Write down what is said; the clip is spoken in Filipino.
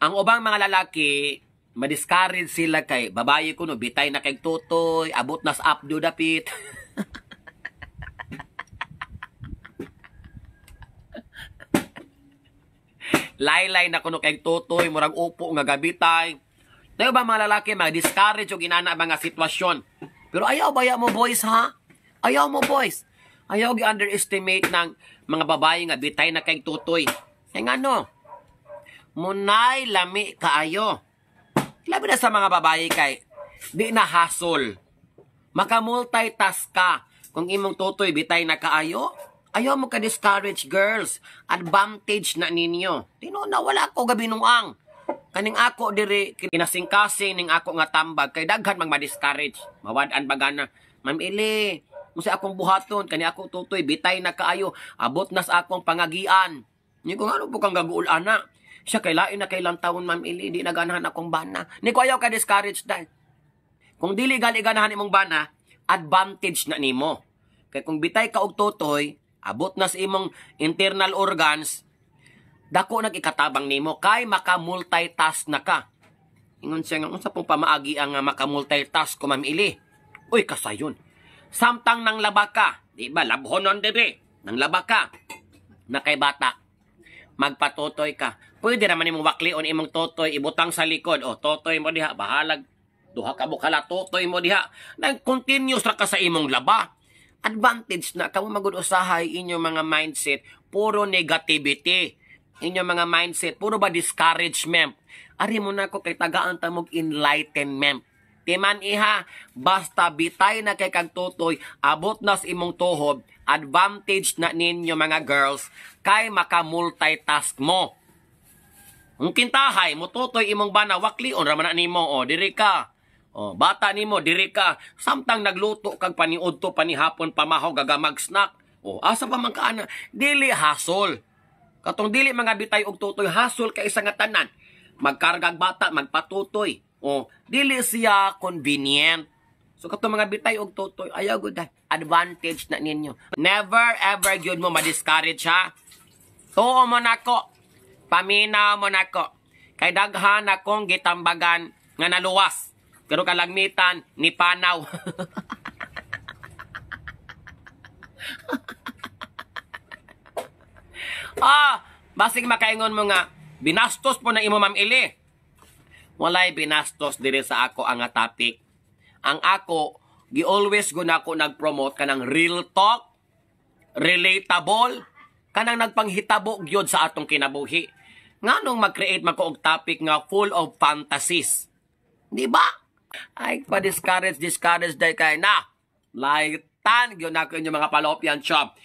Ang ubang mga lalaki, madiscourage sila kay babae ko no, bitay na kay tutoy, abot nas abdo dapit. Laylay na kuno kay tutoy, murag upo nga gabitay. Na ba mga lalaki, mag-discourage o ginana mga sitwasyon. Pero ayaw baya mo boys ha? Ayaw mo boys. Ayaw gi-underestimate ng mga babae nga bitay na kay tutoy. Kaya nga no, munay lami kaayo. Labi na sa mga babae kay, di na hassle. Maka-multitask ka. Kung imong tutoy bitay na kaayo, ayaw mo ka-discourage girls. Advantage na ninyo. Tino na wala ko gabinuang. Kaning ako diri kinasing-kasing ning ako nga tambag kay daghan mang ma-discourage. Mawad-an bagana. Ma'am Ili, musa akong buhaton kani ako tutoy bitay na kaayo. Abot na sa akong pangagian. Ni ko ano po kang gaguul ana. Siya kay lain na kailang taon Ma'am Ili di naganahan akong bana. Ni ko ayaw ka discourage dahil. Kung dili gali ganahan imong bana, advantage na nimo. Kay kung bitay ka og tutoy, abot na sa imong internal organs, dako nag-ikatabang nimo kay maka-multitask na ka. Ingon siya nga, unsa pong pamaagi ang maka-multitask ko, Ma'am Ili? Uy, kasayon. Samtang nang laba ka, di ba, labhonon dire, nang laba ka, na kay bata, magpatutoy ka. Pwede naman imong waklion imong totoy, ibutang sa likod. O, totoy mo diha, bahalag, duha ka bukala, totoy mo diha. Nag-continuous ra ka sa imong laba. Advantage na, kamo magud-usahay inyong mga mindset, puro negativity. Inyong mga mindset, puro ba discouragement? Ari mo na ko kay tagaan tamog enlightenment. Timan iha, basta bitay na kay kag tutoy, abot nas imong tuhod, advantage na ninyo mga girls, kay maka-multitask mo. Kung kintahay, mo tutoy imong bana, waklion raman na nimo, o, diri ka. O, bata nimo, diri ka. Samtang nagluto kag paniudto, panihapon, pamahaw, gagamag snack. O, asa pa man kaana, dili hasol. Katong dili mga bitay og tutoy, hasol kay isa nga tanan. Magkargag bata, magpatutoy. O, dili siya convenient. So katong mga bitay og tutoy, ayaw gud advantage na ninyo. Never ever gyud mo ma-discourage ha. Tuo mo nako. Paminaw mo nako. Kay daghan akong gitambagan nga naluwas. Pero kalagmitan ni panaw. Basig makaingon mo nga, binastos po na imo Ma'am Ili. Walay binastos diri sa ako ang topic. Ang ako, gi-always guna ko nag-promote kanang real talk, relatable, kanang nagpanghitabo gyud sa atong kinabuhi. Nganong mag-create man ko og topic nga full of fantasies. Di ba? Ay, pa-discourage dahil kay na. Laitan, gyud ako inyong mga palopyan shop.